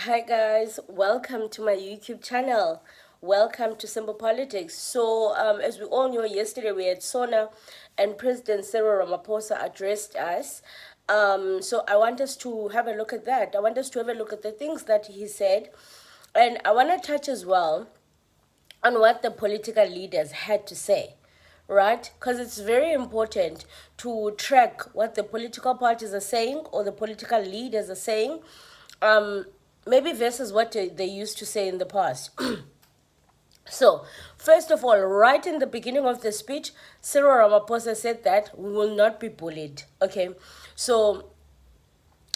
Hi guys, welcome to my YouTube channel. Welcome to Simple Politics. So, as we all know, yesterday we had Sona and President Cyril Ramaphosa addressed us. So I want us to have a look at that. I want us to have a look at the things that he said. And I want to touch as well on what the political leaders had to say, right? Because it's very important to track what the political parties are saying or the political leaders are saying, um, maybe versus what they used to say in the past. So, first of all, right in the beginning of the speech, Cyril Ramaphosa said that we will not be bullied. Okay, so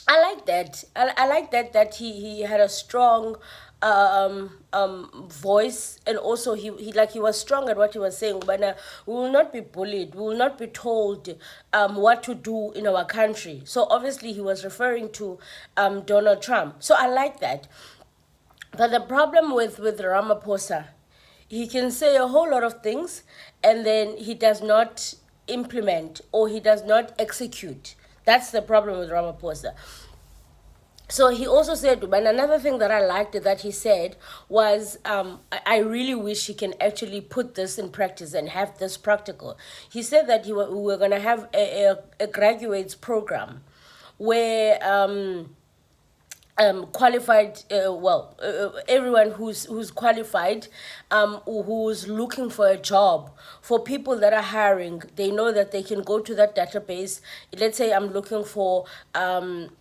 I like that. I like that he had a strong voice, and also he was strong at what he was saying. But we will not be bullied. We will not be told what to do in our country. So obviously he was referring to Donald Trump. So I like that. But the problem with Ramaphosa, he can say a whole lot of things, and then he does not implement or he does not execute. That's the problem with Ramaphosa. So he also said, but another thing that I liked that he said was, I really wish he can actually put this in practice and have this practical. He said that we were going to have a graduates program where qualified, everyone who's qualified, who's looking for a job, for people that are hiring, they know that they can go to that database. Let's say I'm looking for in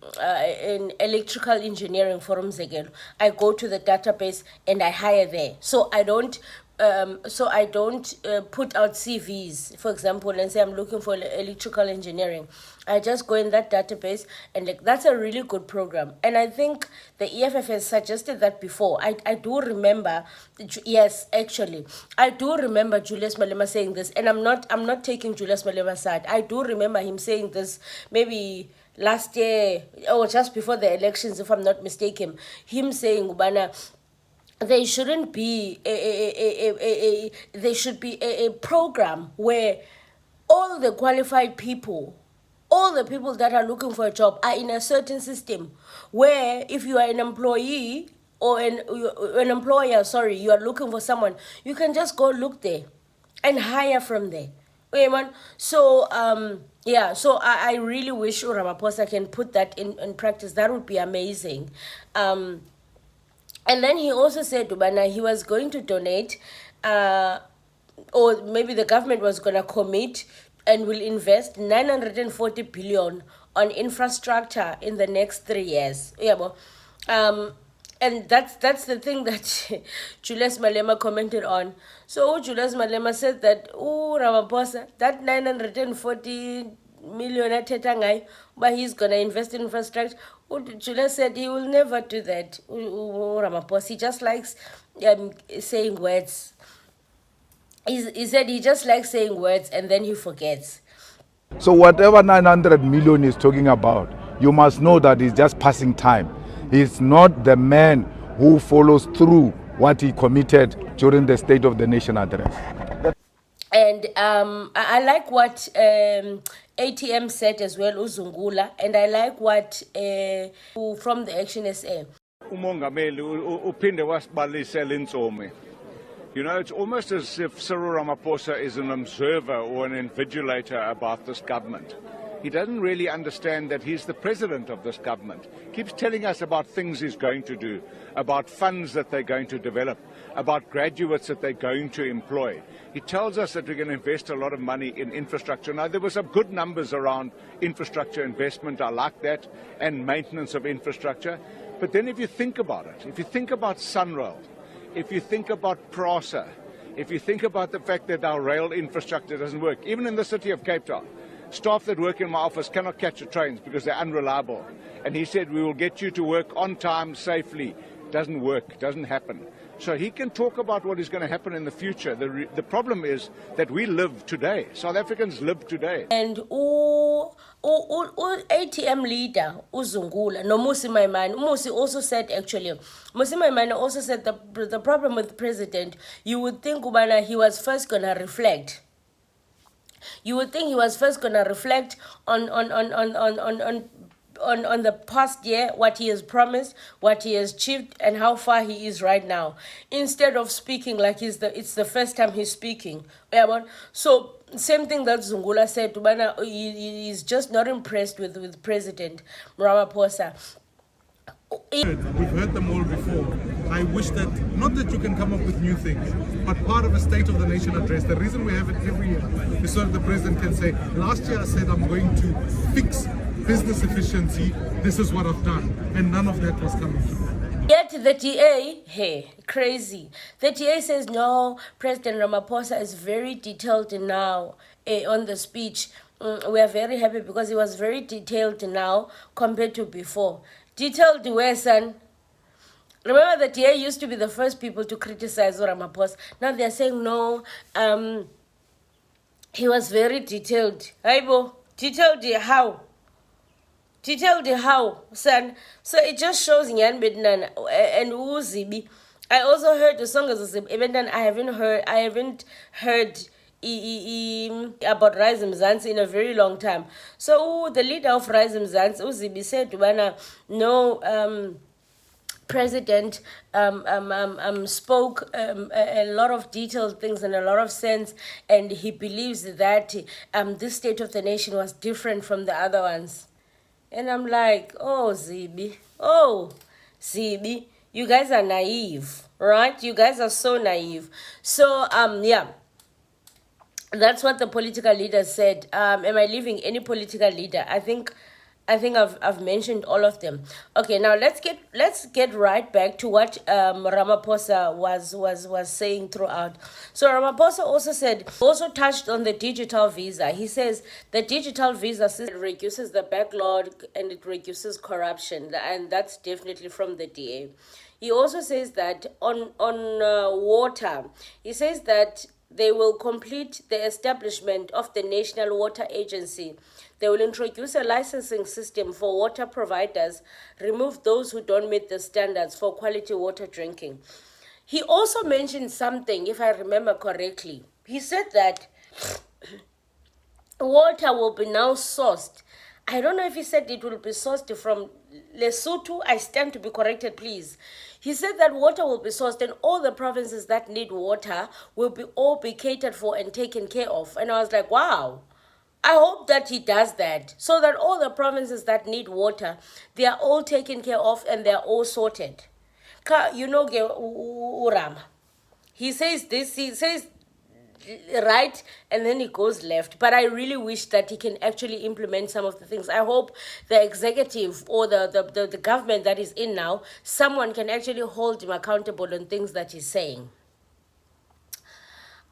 electrical engineering for Umzekelo. I go to the database and I hire there. So I don't put out CVs, for example, and say I'm looking for electrical engineering. I just go in that database, and like that's a really good program. And I think the EFF has suggested that before. I do remember, yes, actually, I do remember Julius Malema saying this, and I'm not taking Julius Malema's side. I do remember him saying this maybe last year or just before the elections, if I'm not mistaken. Him saying, "Ubana, there shouldn't be there should be a program where all the qualified people, all the people that are looking for a job are in a certain system where if you are an employee or an employer, sorry, you are looking for someone, you can just go look there and hire from there." Okay, man. So yeah, so I really wish Ramaphosa can put that in practice. That would be amazing. And then he also said, Ubana, he was going to donate, or maybe the government was going to commit and will invest 940 billion on infrastructure in the next 3 years. Yeah, but, and that's the thing that Julius Malema commented on. So Julius Malema said that, oh, Ramaphosa, that 940 million athetha ngayo, but he's gonna invest in infrastructure. Julius said he will never do that. Ramaphosa, he just likes saying words. He said he just likes saying words and then he forgets. So whatever 900 million is talking about, you must know that he's just passing time. He's not the man who follows through what he committed during the State of the Nation address. And I like what ATM said as well, Uzungula, and I like what from the Action SA. Umongameli uphinde wasibalisela insomi. You know, it's almost as if Cyril Ramaphosa is an observer or an invigilator about this government. He doesn't really understand that he's the president of this government. Keeps telling us about things he's going to do, about funds that they're going to develop, about graduates that they're going to employ. He tells us that we're going to invest a lot of money in infrastructure. Now, there were some good numbers around infrastructure investment. I like that, and maintenance of infrastructure. But then if you think about it, if you think about Sunrail, if you think about PRASA, if you think about the fact that our rail infrastructure doesn't work, even in the city of Cape Town, staff that work in my office cannot catch the trains because they're unreliable. And he said, we will get you to work on time safely. Doesn't work, doesn't happen. So he can talk about what is going to happen in the future. The problem is that we live today. South Africans live today. And ATM leader, Uzungula, no Musi Maimane, Musi also said actually, Musi Maimane also said the problem with the president, you would think Ubana he was first going to reflect. You would think he was first going to reflect on on the past year, what he has promised, what he has achieved, and how far he is right now, instead of speaking like it's the first time he's speaking. So same thing that Zungula said, he's just not impressed with President Ramaphosa. We've heard them all before. I wish that, not that you can come up with new things, but part of a State of the Nation address, the reason we have it every year is so that the President can say, last year I said I'm going to fix business efficiency, this is what I've done, and none of that was coming through. Yet the DA, hey, crazy. The DA says, no, President Ramaphosa is very detailed now on the speech. We are very happy because he was very detailed now compared to before. Detailed where, son? Remember the DA used to be the first people to criticize Ramaphosa. Now they're saying, no, he was very detailed. Aibo, detailed how? Detailed how, son? So it just shows Nyan Bednan and Uzibi. I also heard the song as Ebendan. I haven't heard about Rise Mzansi in a very long time. So the leader of Rise Mzansi, Uzibi, said, no, President spoke a lot of detailed things and a lot of sense, and he believes that this State of the Nation was different from the other ones. And I'm like, oh, Zibi, you guys are naive, right? You guys are so naive. So, yeah. That's what the political leader said. Am I leaving any political leader? I think I've mentioned all of them. Okay, now let's get right back to what Ramaphosa was saying throughout. So Ramaphosa also touched on the digital visa. He says the digital visa system reduces the backlog and it reduces corruption, and that's definitely from the DA. He also says that on water, he says that they will complete the establishment of the National Water Agency. They will introduce a licensing system for water providers, remove those who don't meet the standards for quality water drinking. He also mentioned something, if I remember correctly. He said that water will be now sourced. I don't know if he said it will be sourced from Lesotho. I stand to be corrected, please. He said that water will be sourced and all the provinces that need water will all be catered for and taken care of. And I was like, wow. I hope that he does that so that all the provinces that need water, they are all taken care of and they are all sorted. You know, Urama. He says this, he says right, and then he goes left. But I really wish that he can actually implement some of the things. I hope the executive or the government that is in now, someone can actually hold him accountable on things that he's saying.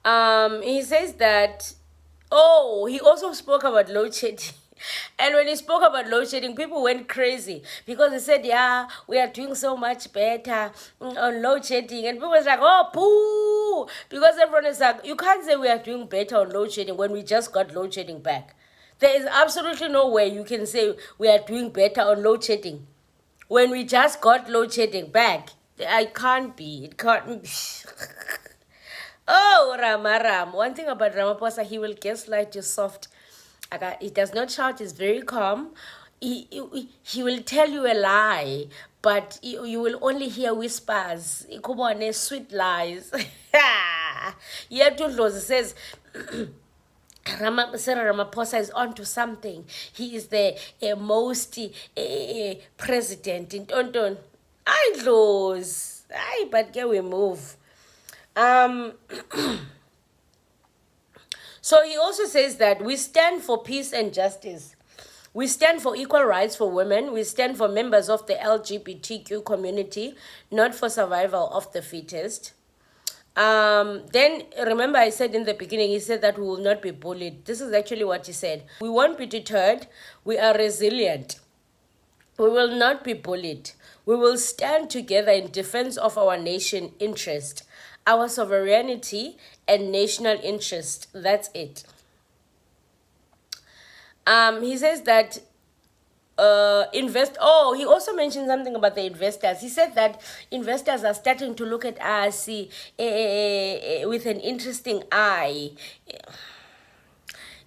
He says that, he also spoke about load shedding. And when he spoke about load shedding, people went crazy because he said, yeah, we are doing so much better on load shedding. And people was like, oh, poo. Because everyone is like, you can't say we are doing better on load shedding when we just got load shedding back. There is absolutely no way you can say we are doing better on load shedding when we just got load shedding back. I can't be. It can't be. Oh, Ramaram. One thing about Ramaphosa, he will gaslight you soft. He does not shout, he's very calm. He will tell you a lie, but you will only hear whispers. Come on, sweet lies. Yetudlozi says, Sarah Ramaphosa is onto something. He is the most president in Tonton. I lose. But can we move? So he also says that we stand for peace and justice. We stand for equal rights for women. We stand for members of the LGBTQ community, not for survival of the fittest. Then, remember I said in the beginning, he said that we will not be bullied. This is actually what he said. We won't be deterred. We are resilient. We will not be bullied. We will stand together in defense of our nation interest, our sovereignty and national interest. That's it. He says that he also mentioned something about the investors. He said that investors are starting to look at us with an interesting eye.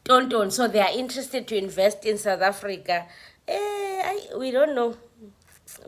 So they are interested to invest in South Africa. We don't know.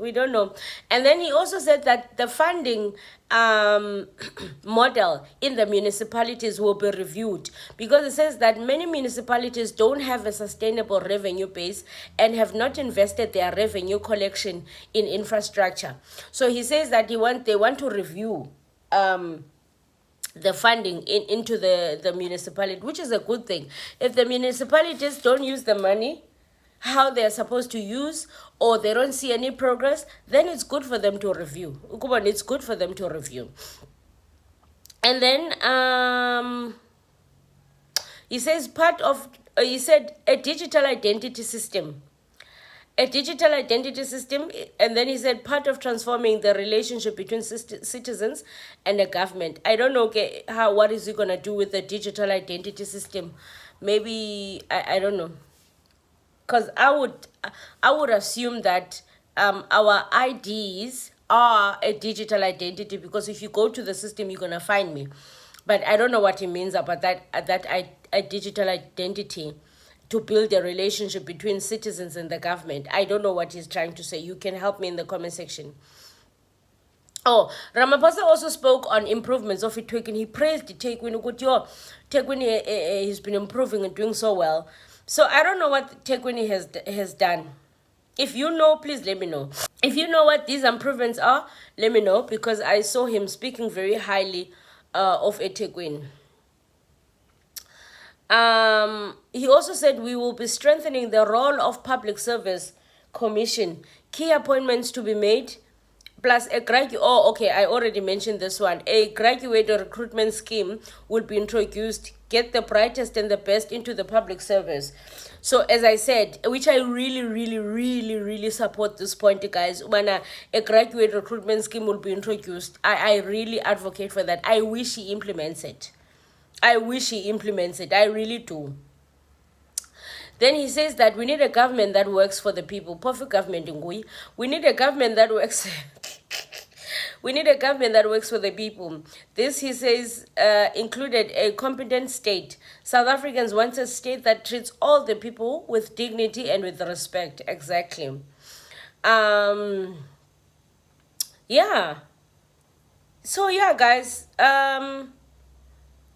We don't know. And then he also said that the funding model in the municipalities will be reviewed, because it says that many municipalities don't have a sustainable revenue base and have not invested their revenue collection in infrastructure. So he says that they want to review the funding into the municipality, which is a good thing. If the municipalities don't use the money how they're supposed to use, or they don't see any progress, then it's good for them to review. It's good for them to review. And then he says he said a digital identity system. And then he said part of transforming the relationship between citizens and the government. I don't know what is he gonna do with the digital identity system. Maybe I don't know, because I would assume that our IDs are a digital identity, because if you go to the system you're gonna find me. But I don't know what he means about a digital identity to build a relationship between citizens and the government. I don't know what he's trying to say. You can help me in the comment section. Oh, Ramaphosa also spoke on improvements of eThekwini. He praised eThekwini. eThekwini he's been improving and doing so well. So I don't know what eThekwini has done. If you know, please let me know. If you know what these improvements are, let me know, because I saw him speaking very highly of eThekwini. He also said we will be strengthening the role of Public Service Commission. Key appointments to be made, plus a graduate. Oh, okay, I already mentioned this one. A graduate recruitment scheme will be introduced. Get the brightest and the best into the public service. So as I said, which I really support this point, guys, when a graduate recruitment scheme will be introduced, I really advocate for that. I wish he implements it. I really do. Then he says that we need a government that works for the people. Perfect government ngui. We need a government that works. We need a government that works for the people. This, he says, included a competent state. South Africans want a state that treats all the people with dignity and with respect. Exactly. Yeah. So yeah, guys.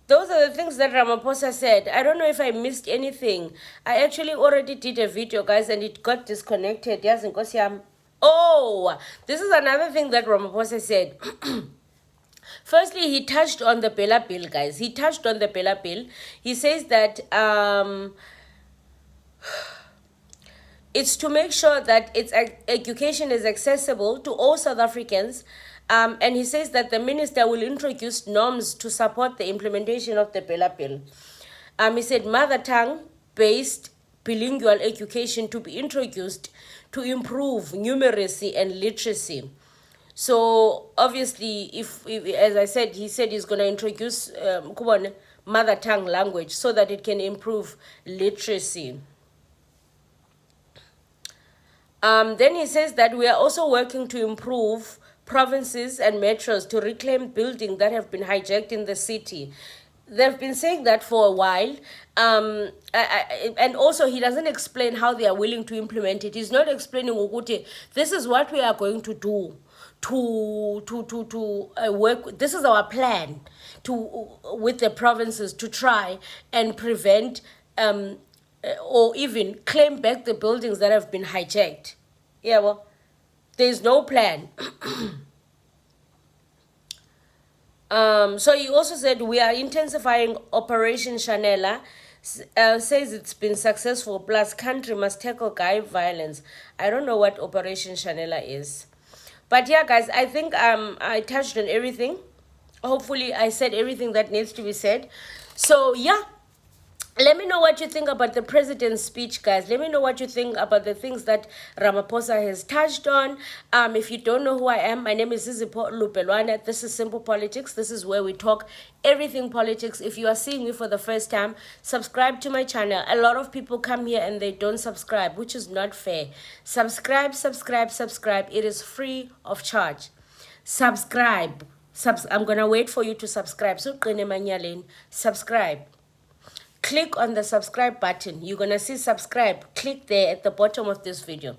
Those are the things that Ramaphosa said. I don't know if I missed anything. I actually already did a video, guys, and it got disconnected. Oh, this is another thing that Ramaphosa said. Firstly, he touched on the Bela bill, guys. He says that it's to make sure that education is accessible to all South Africans. And he says that the minister will introduce norms to support the implementation of the Bela bill. He said mother tongue-based bilingual education to be introduced to improve numeracy and literacy. So obviously, if as I said, he said he's going to introduce mother tongue language so that it can improve literacy. Then he says that we are also working to improve provinces and metros to reclaim buildings that have been hijacked in the city. They've been saying that for a while. And also he doesn't explain how they are willing to implement it. He's not explaining, this is what we are going to do to work. This is our plan with the provinces to try and prevent or even claim back the buildings that have been hijacked. Yeah, well, there's no plan. So he also said we are intensifying Operation Chanela, says it's been successful, plus country must tackle gang violence. I don't know what Operation Chanela is. But yeah, guys, I think I touched on everything. Hopefully I said everything that needs to be said. So yeah. Let me know what you think about the president's speech, guys. Let me know what you think about the things that Ramaphosa has touched on. If you don't know who I am, my name is Zizipo Lupelwane. This is Simple Politics. This is where we talk everything politics. If you are seeing me for the first time, subscribe to my channel. A lot of people come here and they don't subscribe, which is not fair. Subscribe. It is free of charge. Subscribe. I'm going to wait for you to subscribe. So, subscribe. click on the subscribe button. You're going to see subscribe. Click there at the bottom of this video.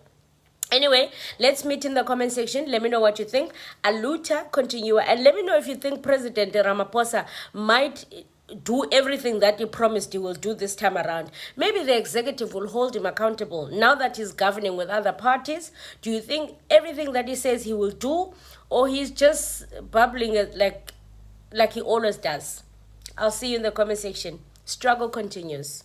Anyway, let's meet in the comment section. Let me know what you think. Aluta continua. And let me know if you think President Ramaphosa might do everything that he promised he will do this time around. Maybe the executive will hold him accountable. Now that he's governing with other parties, do you think everything that he says he will do, or he's just bubbling it like he always does? I'll see you in the comment section. Struggle continues.